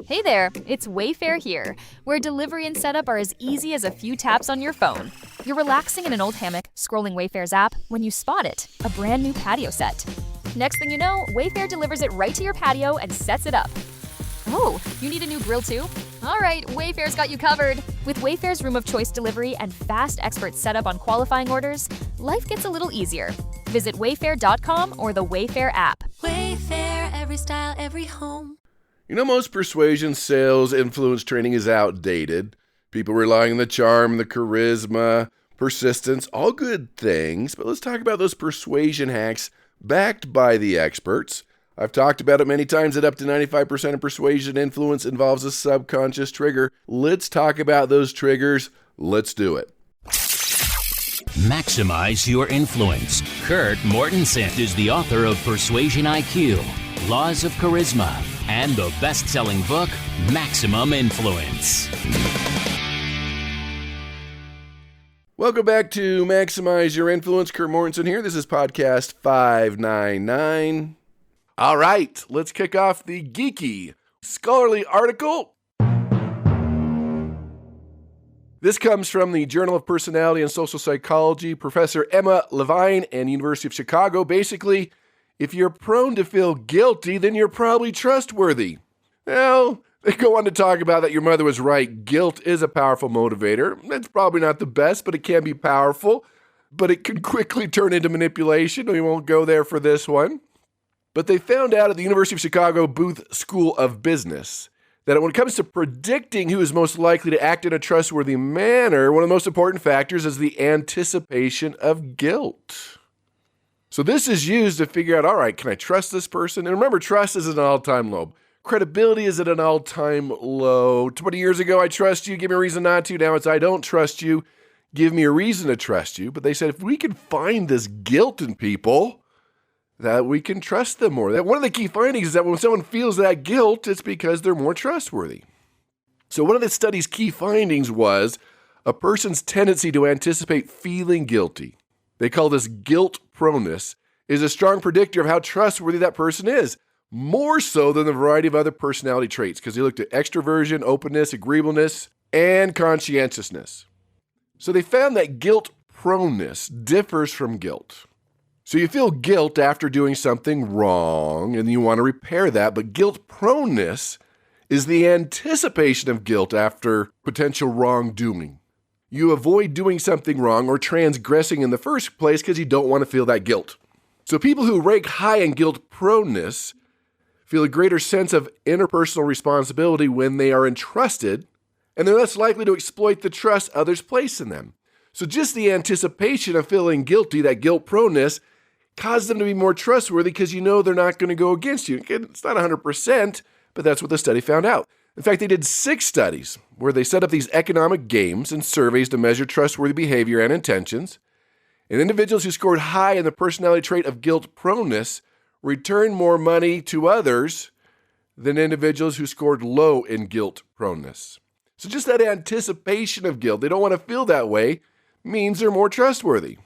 Hey there, it's Wayfair here, where delivery and setup are as easy as a few taps on your phone. You're relaxing in an old hammock, scrolling Wayfair's app, when you spot it, a brand new patio set. Next thing you know, Wayfair delivers it right to your patio and sets it up. Oh, you need a new grill too? All right, Wayfair's got you covered. With Wayfair's Room of Choice delivery and fast expert setup on qualifying orders, life gets a little easier. Visit wayfair.com or the Wayfair app. Wayfair, every style, every home. You know, most persuasion, sales, influence training is outdated. People relying on the charm, the charisma, persistence, all good things. But let's talk about those persuasion hacks backed by the experts. I've talked about it many times that up to 95% of persuasion influence involves a subconscious trigger. Let's talk about those triggers. Let's do it. Maximize your influence. Kurt Mortensen is the author of Persuasion IQ, Laws of Charisma, and the best-selling book, Maximum Influence. Welcome back to Maximize Your Influence. Kurt Mortensen here. This is podcast 599. All right, let's kick off the geeky scholarly article. This comes from the Journal of Personality and Social Psychology, Professor Emma Levine and University of Chicago. Basically, if you're prone to feel guilty, then you're probably trustworthy. Well, they go on to talk about that your mother was right. Guilt is a powerful motivator. It's probably not the best, but it can be powerful. But it can quickly turn into manipulation. We won't go there for this one. But they found out at the University of Chicago Booth School of Business that when it comes to predicting who is most likely to act in a trustworthy manner, one of the most important factors is the anticipation of guilt. So this is used to figure out, all right, can I trust this person? And remember, trust is at an all-time low. Credibility is at an all-time low. 20 years ago, I trust you, give me a reason not to. Now it's I don't trust you, give me a reason to trust you. But they said if we can find this guilt in people, that we can trust them more. That one of the key findings is that when someone feels that guilt, it's because they're more trustworthy. So one of the study's key findings was a person's tendency to anticipate feeling guilty. They call this guilt proneness, is a strong predictor of how trustworthy that person is, more so than the variety of other personality traits, because they looked at extroversion, openness, agreeableness, and conscientiousness. So they found that guilt proneness differs from guilt. So you feel guilt after doing something wrong, and you want to repair that, but guilt proneness is the anticipation of guilt after potential wrongdoing. You avoid doing something wrong or transgressing in the first place because you don't want to feel that guilt. So people who rank high in guilt proneness feel a greater sense of interpersonal responsibility when they are entrusted, and they're less likely to exploit the trust others place in them. So just the anticipation of feeling guilty, that guilt proneness, causes them to be more trustworthy because you know they're not going to go against you. It's not 100%, but that's what the study found out. In fact, they did 6 studies where they set up these economic games and surveys to measure trustworthy behavior and intentions. And individuals who scored high in the personality trait of guilt proneness returned more money to others than individuals who scored low in guilt proneness. So just that anticipation of guilt, they don't want to feel that way, means they're more trustworthy.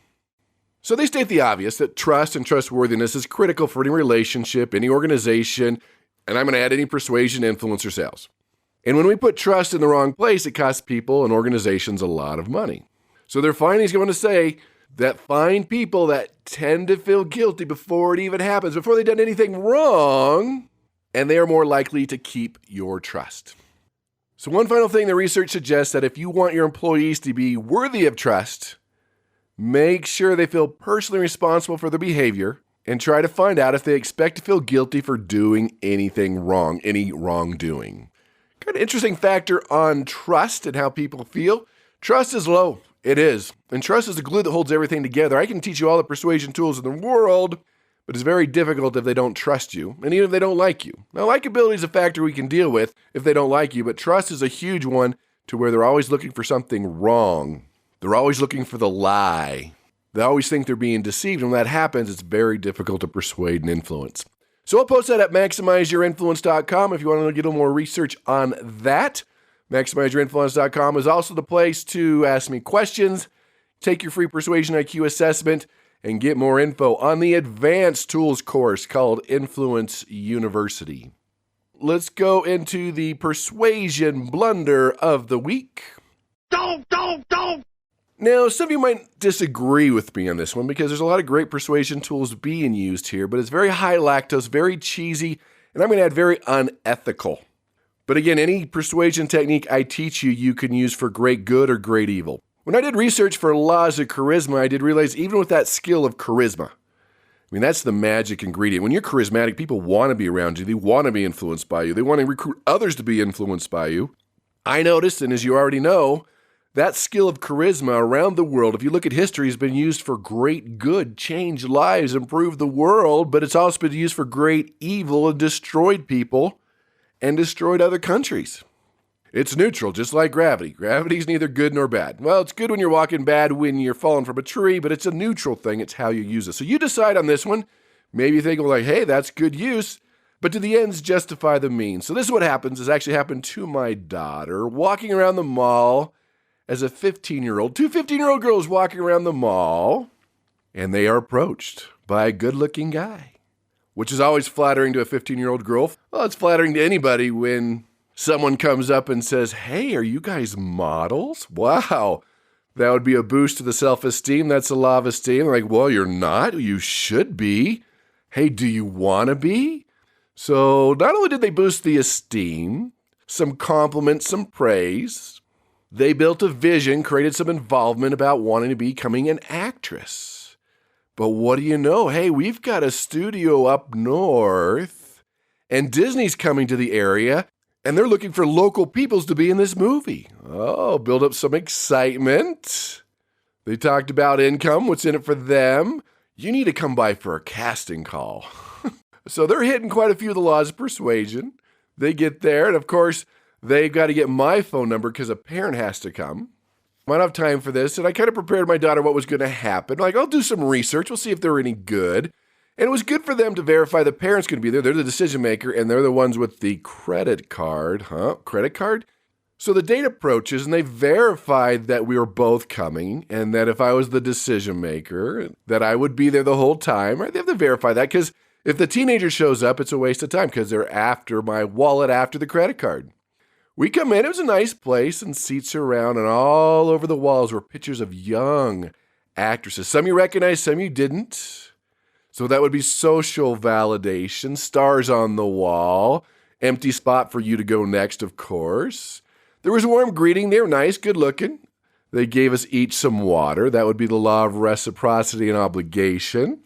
So they state the obvious, that trust and trustworthiness is critical for any relationship, any organization, and I'm going to add any persuasion, influence, or sales. And when we put trust in the wrong place, it costs people and organizations a lot of money. So their findings go on to say that find people that tend to feel guilty before it even happens, before they've done anything wrong, and they are more likely to keep your trust. So one final thing, the research suggests that if you want your employees to be worthy of trust, make sure they feel personally responsible for their behavior and try to find out if they expect to feel guilty for doing anything wrong, any wrongdoing. Kind of interesting factor on trust and how people feel. Trust is low. It is. And trust is the glue that holds everything together. I can teach you all the persuasion tools in the world, but it's very difficult if they don't trust you, and even if they don't like you. Now, likability is a factor we can deal with if they don't like you, but trust is a huge one to where they're always looking for something wrong. They're always looking for the lie. They always think they're being deceived. And when that happens, it's very difficult to persuade and influence. So I'll post that at MaximizeYourInfluence.com if you want to get a little more research on that. MaximizeYourInfluence.com is also the place to ask me questions, take your free Persuasion IQ assessment, and get more info on the advanced tools course called Influence University. let's go into the persuasion blunder of the week. Don't! Now, some of you might disagree with me on this one because there's a lot of great persuasion tools being used here, but it's very high lactose, very cheesy, and I'm going to add very unethical. But again, any persuasion technique I teach you, you can use for great good or great evil. When I did research for laws of charisma, I did realize even with that skill of charisma, I mean, that's the magic ingredient. When you're charismatic, people want to be around you. They want to be influenced by you. They want to recruit others to be influenced by you. I noticed, and as you already know, that skill of charisma around the world, if you look at history, has been used for great good, change lives, improve the world, but it's also been used for great evil and destroyed people and destroyed other countries. It's neutral, just like gravity. Gravity's neither good nor bad. Well, it's good when you're walking, bad when you're falling from a tree, but it's a neutral thing. It's how you use it. So you decide on this one. Maybe you think, well, like, hey, that's good use, but do the ends justify the means? So this is what happens. This actually happened to my daughter, walking around the mall as a 15-year-old. Two 15-year-old girls walking around the mall, and they are approached by a good-looking guy, which is always flattering to a 15-year-old girl. Well, it's flattering to anybody when someone comes up and says, hey, are you guys models? Wow, that would be a boost to the self-esteem. That's a law of esteem. Like, well, you're not. You should be. Hey, do you want to be? So not only did they boost the esteem, some compliments, some praise, they built a vision, created some involvement about wanting to be becoming an actress. But what do you know? Hey, we've got a studio up north, and Disney's coming to the area, and they're looking for local peoples to be in this movie. Oh, build up some excitement. They talked about income, what's in it for them. You need to come by for a casting call. So they're hitting quite a few of the laws of persuasion. They get there, and of course, they've got to get my phone number because a parent has to come. I don't have time for this, and I kind of prepared my daughter what was going to happen. Like, I'll do some research. We'll see if they're any good. And it was good for them to verify the parent's going to be there. They're the decision maker, and they're the ones with the credit card. Credit card? So the date approaches, and they verified that we were both coming, and that if I was the decision maker, that I would be there the whole time. Right? They have to verify that, because if the teenager shows up, it's a waste of time, because they're after my wallet, after the credit card. We come in, it was a nice place, and seats are around, and all over the walls were pictures of young actresses. Some you recognize, some you didn't. So that would be social validation, stars on the wall, empty spot for you to go next, of course. There was a warm greeting. They were nice, good looking. They gave us each some water. That would be the law of reciprocity and obligation.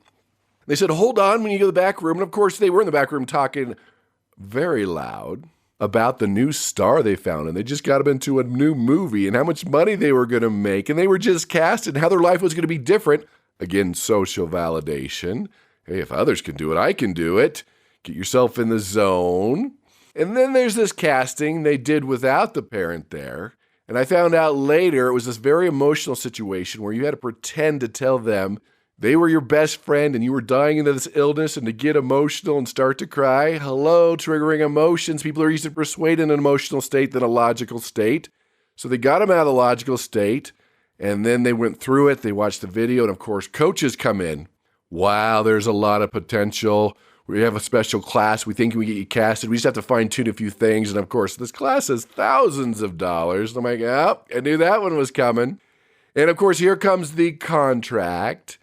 They said, hold on when you go to the back room. And of course, they were in the back room talking very loud about the new star they found. And they just got them into a new movie and how much money they were going to make. And they were just cast and how their life was going to be different. Again, social validation. Hey, if others can do it, I can do it. Get yourself in the zone. And then there's this casting they did without the parent there. And I found out later it was this very emotional situation where you had to pretend to tell them they were your best friend and you were dying into this illness, and to get emotional and start to cry. Hello, triggering emotions. People are easier to persuade in an emotional state than a logical state. So they got them out of the logical state, and then they went through it. They watched the video, and of course, coaches come in. Wow, there's a lot of potential. We have a special class. We think we get you casted. We just have to fine-tune a few things. And of course, this class is thousands of dollars. And I'm like, oh, I knew that one was coming. And of course, here comes the contract.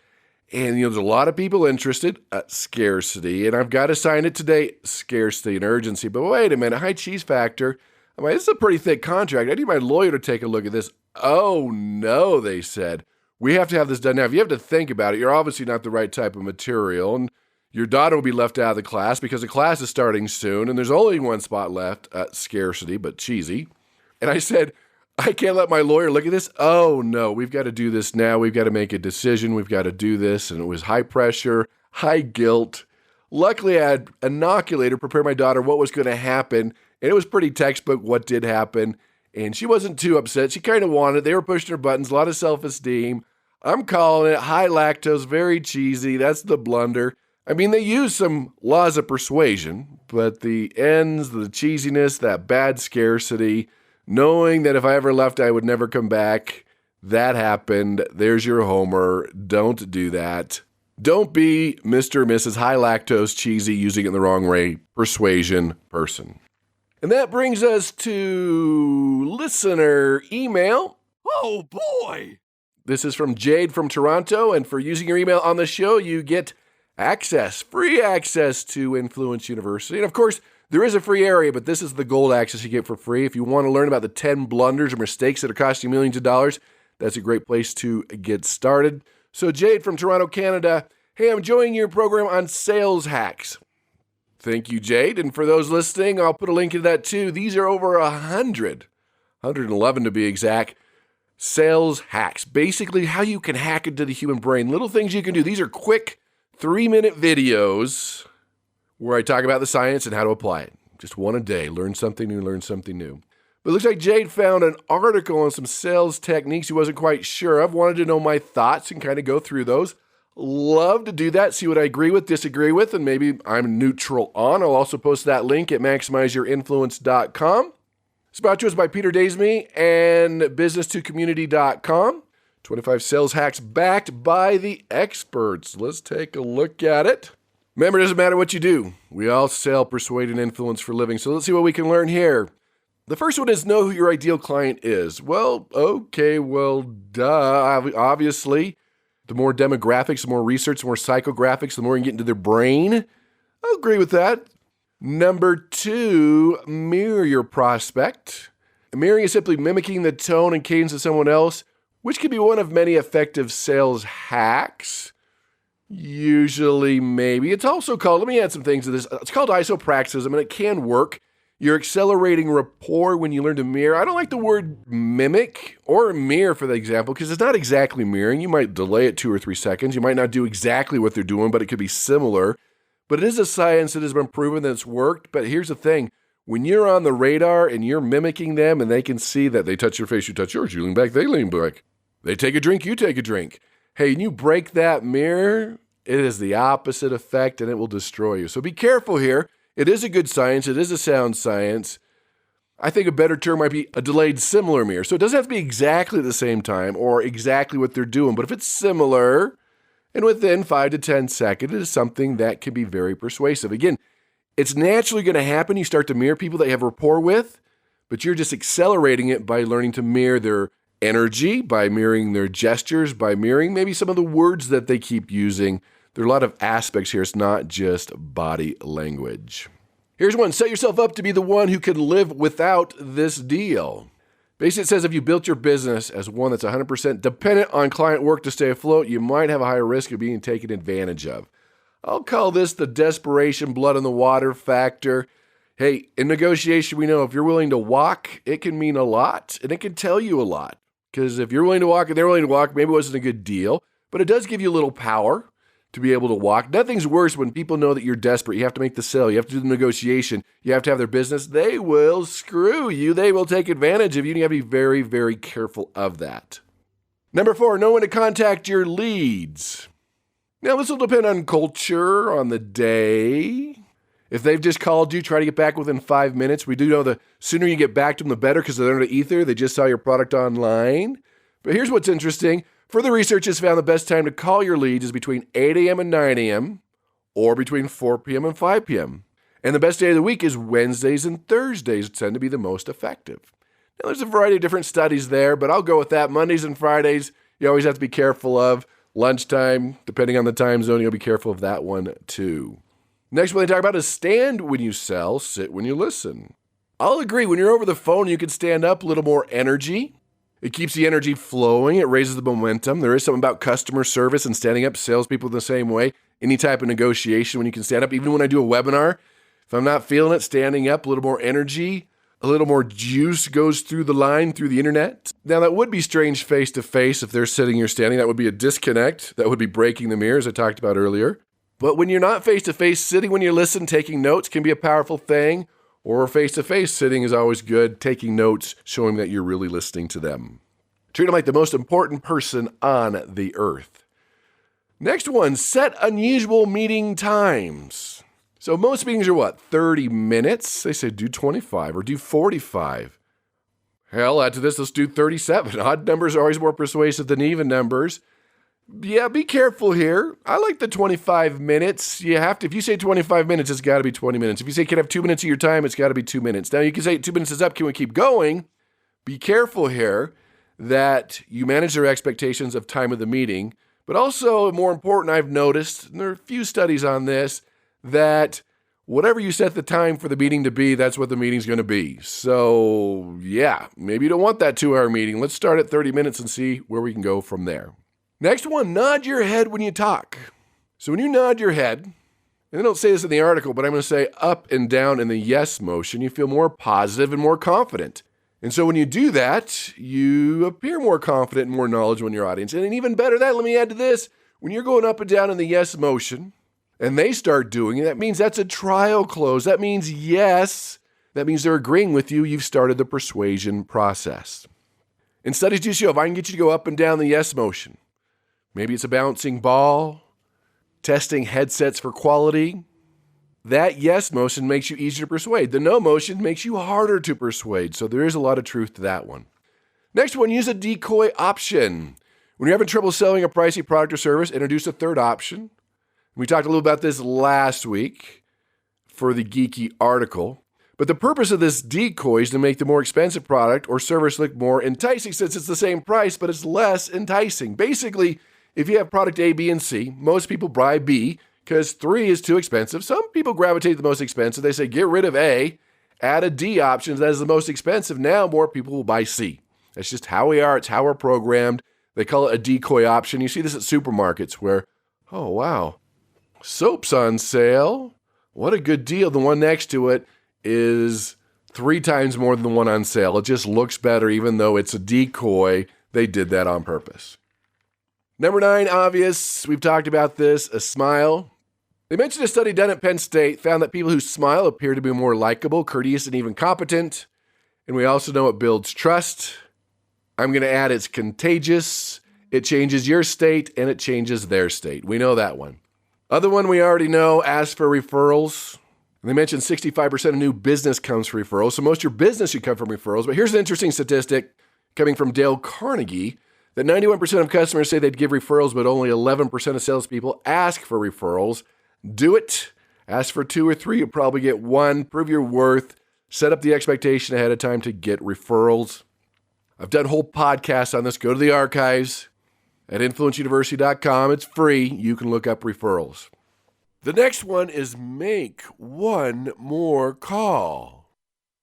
And, there's a lot of people interested. Scarcity. And I've got to sign it today. Scarcity and urgency. But wait a minute. High cheese factor. I'm like, this is a pretty thick contract. I need my lawyer to take a look at this. Oh, no, they said. We have to have this done now. If you have to think about it, you're obviously not the right type of material. And your daughter will be left out of the class because the class is starting soon. And there's only one spot left. Scarcity, but cheesy. And I said, I can't let my lawyer look at this. Oh, no, we've got to do this now. We've got to make a decision. We've got to do this. And it was high pressure, high guilt. Luckily, I had an inoculator prepare my daughter what was going to happen. And it was pretty textbook what did happen. And she wasn't too upset. She kind of wanted it. They were pushing her buttons, a lot of self-esteem. I'm calling it high lactose, very cheesy. That's the blunder. I mean, they use some laws of persuasion, but the ends, the cheesiness, that bad scarcity, knowing that if I ever left, I would never come back. That happened. There's your homer. Don't do that. Don't be Mr. or Mrs. High lactose, cheesy, using it in the wrong way, persuasion person. And that brings us to listener email. Oh, boy! This is from Jade from Toronto, and for using your email on the show, you get free access to Influence University. And of course, there is a free area, but this is the gold access you get for free. If you want to learn about the 10 blunders or mistakes that are costing you millions of dollars, that's a great place to get started. So Jade from Toronto, Canada, hey, I'm enjoying your program on sales hacks. Thank you, Jade. And for those listening, I'll put a link to that too. These are over 111 to be exact, sales hacks. Basically, how you can hack into the human brain. Little things you can do. These are quick 3-minute videos where I talk about the science and how to apply it. Just one a day. Learn something new, learn something new. But it looks like Jade found an article on some sales techniques he wasn't quite sure of. Wanted to know my thoughts and kind of go through those. Love to do that, see what I agree with, disagree with, and maybe I'm neutral on. I'll also post that link at maximizeyourinfluence.com. It's brought to us by Peter Daisme and business2community.com. 25 sales hacks backed by the experts. Let's take a look at it. Remember, it doesn't matter what you do. We all sell, persuade, and influence for a living. So let's see what we can learn here. The first one is know who your ideal client is. Well, okay, duh. Obviously, the more demographics, the more research, the more psychographics, the more you get into their brain. I'll agree with that. Number 2, mirror your prospect. Mirroring is simply mimicking the tone and cadence of someone else, which can be one of many effective sales hacks. Usually, maybe. It's also called, let me add some things to this. It's called isopraxism, and it can work. You're accelerating rapport when you learn to mirror. I don't like the word mimic or mirror for the example, because it's not exactly mirroring. You might delay it 2 or 3 seconds. You might not do exactly what they're doing, but it could be similar. But it is a science that has been proven that it's worked. But here's the thing. When you're on the radar and you're mimicking them and they can see that they touch your face, you touch yours, you lean back, they lean back. They take a drink, you take a drink. Hey, and you break that mirror, it is the opposite effect and it will destroy you. So be careful here. It is a good science. It is a sound science. I think a better term might be a delayed similar mirror. So it doesn't have to be exactly at the same time or exactly what they're doing. But if it's similar and within 5 to 10 seconds, it is something that can be very persuasive. Again, it's naturally going to happen. You start to mirror people that you have rapport with, but you're just accelerating it by learning to mirror their energy, by mirroring their gestures, by mirroring maybe some of the words that they keep using. There are a lot of aspects here. It's not just body language. Here's one. Set yourself up to be the one who can live without this deal. Basically, it says if you built your business as one that's 100% dependent on client work to stay afloat, you might have a higher risk of being taken advantage of. I'll call this the desperation, blood in the water factor. Hey, in negotiation, we know if you're willing to walk, it can mean a lot, and it can tell you a lot. Because if you're willing to walk and they're willing to walk, maybe it wasn't a good deal, but it does give you a little power to be able to walk. Nothing's worse when people know that you're desperate. You have to make the sale. You have to do the negotiation. You have to have their business. They will screw you. They will take advantage of you. And you have to be very, very careful of that. Number 4, know when to contact your leads. Now, this will depend on culture, on the day. If they've just called you, try to get back within 5 minutes. We do know the sooner you get back to them, the better, because they're in the ether. They just saw your product online. But here's what's interesting. Further research has found the best time to call your leads is between 8 a.m. and 9 a.m. or between 4 p.m. and 5 p.m. And the best day of the week is Wednesdays and Thursdays tend to be the most effective. Now, there's a variety of different studies there, but I'll go with that. Mondays and Fridays, you always have to be careful of. Lunchtime, depending on the time zone, you'll be careful of that one too. Next one they talk about is stand when you sell, sit when you listen. I'll agree. When you're over the phone, you can stand up, a little more energy. It keeps the energy flowing. It raises the momentum. There is something about customer service and standing up, salespeople the same way. Any type of negotiation when you can stand up. Even when I do a webinar, if I'm not feeling it, standing up, a little more energy, a little more juice goes through the line, through the internet. Now, that would be strange face-to-face if they're sitting or standing. That would be a disconnect. That would be breaking the mirror, as I talked about earlier. But when you're not face-to-face, sitting when you listen, taking notes can be a powerful thing. Or face-to-face, sitting is always good. Taking notes, showing that you're really listening to them. Treat them like the most important person on the earth. Next one, set unusual meeting times. So most meetings are 30 minutes? They say do 25 or do 45. Hell, add to this, let's do 37. Odd numbers are always more persuasive than even numbers. Yeah, be careful here. I like the 25 minutes. If you say 25 minutes, it's got to be 20 minutes. If you say, can I have 2 minutes of your time, it's got to be 2 minutes. Now, you can say 2 minutes is up. Can we keep going? Be careful here that you manage their expectations of time of the meeting. But also, more important, I've noticed, and there are a few studies on this, that whatever you set the time for the meeting to be, that's what the meeting's going to be. So, yeah, maybe you don't want that 2-hour meeting. Let's start at 30 minutes and see where we can go from there. Next one, nod your head when you talk. So when you nod your head, and they don't say this in the article, but I'm going to say up and down in the yes motion, you feel more positive and more confident. And so when you do that, you appear more confident and more knowledgeable in your audience. And even better than that, let me add to this. When you're going up and down in the yes motion, and they start doing it, that means that's a trial close. That means yes. That means they're agreeing with you. You've started the persuasion process. And studies do show if I can get you to go up and down the yes motion, maybe it's a bouncing ball, testing headsets for quality, that yes motion makes you easier to persuade. The no motion makes you harder to persuade. So there is a lot of truth to that one. Next one, use a decoy option. When you're having trouble selling a pricey product or service, introduce a third option. We talked a little about this last week for the geeky article. But the purpose of this decoy is to make the more expensive product or service look more enticing since it's the same price, but it's less enticing. Basically, if you have product A, B, and C, most people buy B because 3 is too expensive. Some people gravitate to the most expensive. They say, get rid of A, add a D option that is the most expensive. Now more people will buy C. That's just how we are. It's how we're programmed. They call it a decoy option. You see this at supermarkets where, oh, wow, soap's on sale. What a good deal. The one next to it is 3 times more than the one on sale. It just looks better even though it's a decoy. They did that on purpose. Number 9, obvious. We've talked about this, a smile. They mentioned a study done at Penn State found that people who smile appear to be more likable, courteous, and even competent. And we also know it builds trust. I'm going to add it's contagious. It changes your state and it changes their state. We know that one. Other one we already know, ask for referrals. And they mentioned 65% of new business comes from referrals. So most of your business should come from referrals. But here's an interesting statistic coming from Dale Carnegie that 91% of customers say they'd give referrals, but only 11% of salespeople ask for referrals. Do it. Ask for 2 or 3. You'll probably get 1. Prove your worth. Set up the expectation ahead of time to get referrals. I've done whole podcasts on this. Go to the archives at influenceuniversity.com. It's free. You can look up referrals. The next one is make one more call.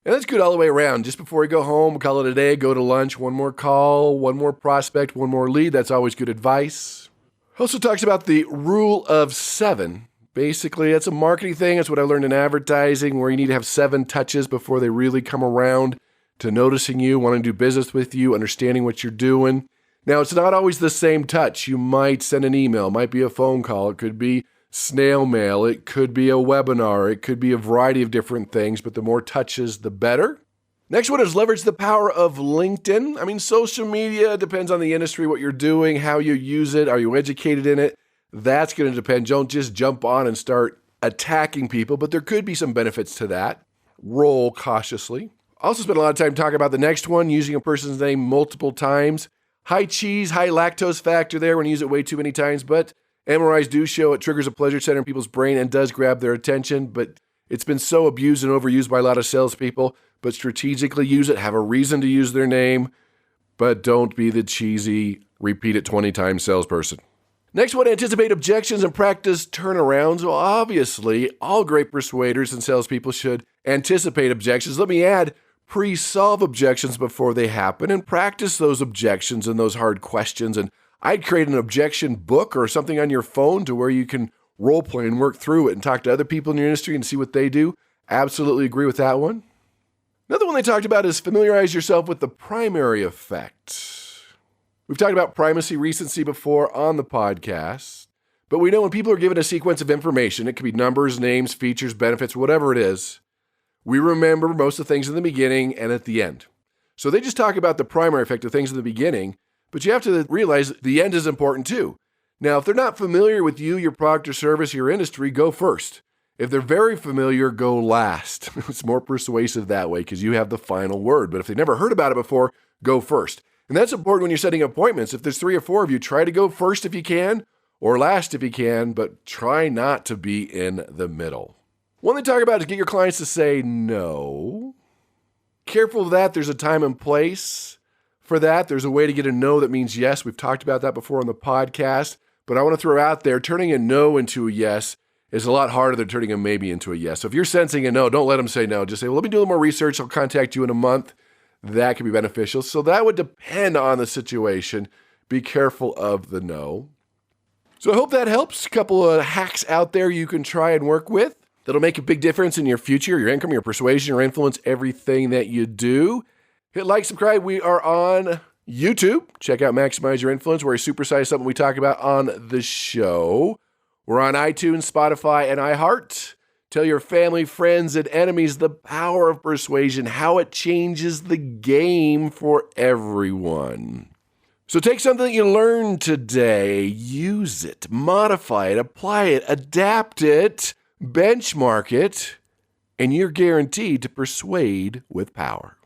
And that's good all the way around. Just before you go home, call it a day, go to lunch, one more call, one more prospect, one more lead. That's always good advice. Also talks about the rule of 7. Basically, that's a marketing thing. That's what I learned in advertising, where you need to have 7 touches before they really come around to noticing you, wanting to do business with you, understanding what you're doing. Now, it's not always the same touch. You might send an email, it might be a phone call, it could be snail mail, it could be a webinar, it could be a variety of different things, but the more touches, the better. Next one is leverage the power of LinkedIn. I mean, social media depends on the industry, what you're doing, how you use it, are you educated in it? That's going to depend. Don't just jump on and start attacking people, but there could be some benefits to that. Roll cautiously. Also spent a lot of time talking about the next one, using a person's name multiple times. High cheese, high lactose factor there when you use it way too many times, but MRIs do show it triggers a pleasure center in people's brain and does grab their attention, but it's been so abused and overused by a lot of salespeople. But strategically use it, have a reason to use their name, but don't be the cheesy, repeat it 20 times salesperson. Next one, anticipate objections and practice turnarounds. Well, obviously, all great persuaders and salespeople should anticipate objections. Let me add, pre-solve objections before they happen and practice those objections and those hard questions. And I'd create an objection book or something on your phone to where you can role play and work through it and talk to other people in your industry and see what they do. Absolutely agree with that one. Another one they talked about is familiarize yourself with the primary effect. We've talked about primacy, recency before on the podcast, but we know when people are given a sequence of information, it could be numbers, names, features, benefits, whatever it is, we remember most of the things in the beginning and at the end. So they just talk about the primary effect of things in the beginning, but you have to realize the end is important too. Now, if they're not familiar with you, your product or service, your industry, go first. If they're very familiar, go last. It's more persuasive that way because you have the final word. But if they've never heard about it before, go first. And that's important when you're setting appointments. If there's 3 or 4 of you, try to go first if you can, or last if you can, but try not to be in the middle. One thing to talk about is get your clients to say no. Careful of that. There's a time and place for that. There's a way to get a no that means yes. We've talked about that before on the podcast, but I want to throw out there, turning a no into a yes is a lot harder than turning a maybe into a yes. So if you're sensing a no, don't let them say no. Just say, well, let me do a little more research. I'll contact you in a month. That can be beneficial. So that would depend on the situation. Be careful of the no. So I hope that helps. A couple of hacks out there you can try and work with that'll make a big difference in your future, your income, your persuasion, your influence, everything that you do. Hit like, subscribe. We are on YouTube. Check out Maximize Your Influence, where I supersize something we talk about on the show. We're on iTunes, Spotify, and iHeart. Tell your family, friends, and enemies the power of persuasion, how it changes the game for everyone. So take something that you learned today, use it, modify it, apply it, adapt it, benchmark it, and you're guaranteed to persuade with power.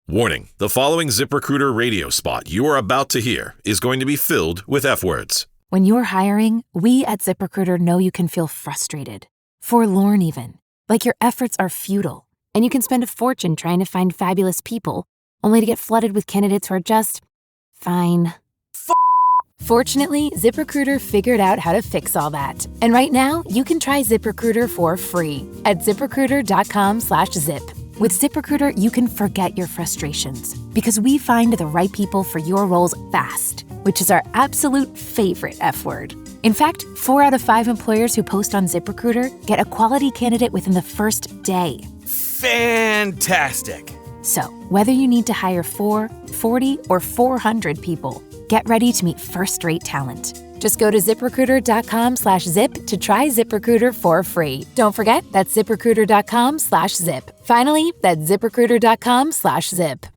Warning, the following ZipRecruiter radio spot you are about to hear is going to be filled with F-words. When you're hiring, we at ZipRecruiter know you can feel frustrated, forlorn even, like your efforts are futile, and you can spend a fortune trying to find fabulous people, only to get flooded with candidates who are just fine. Fortunately, ZipRecruiter figured out how to fix all that. And right now, you can try ZipRecruiter for free at ZipRecruiter.com/zip. With ZipRecruiter, you can forget your frustrations because we find the right people for your roles fast, which is our absolute favorite F word. In fact, 4 out of 5 employers who post on ZipRecruiter get a quality candidate within the first day. Fantastic! So, whether you need to hire 4, 40, or 400 people, get ready to meet first-rate talent. Just go to ZipRecruiter.com/zip to try ZipRecruiter for free. Don't forget, that's ZipRecruiter.com/zip. Finally, that's ZipRecruiter.com/zip.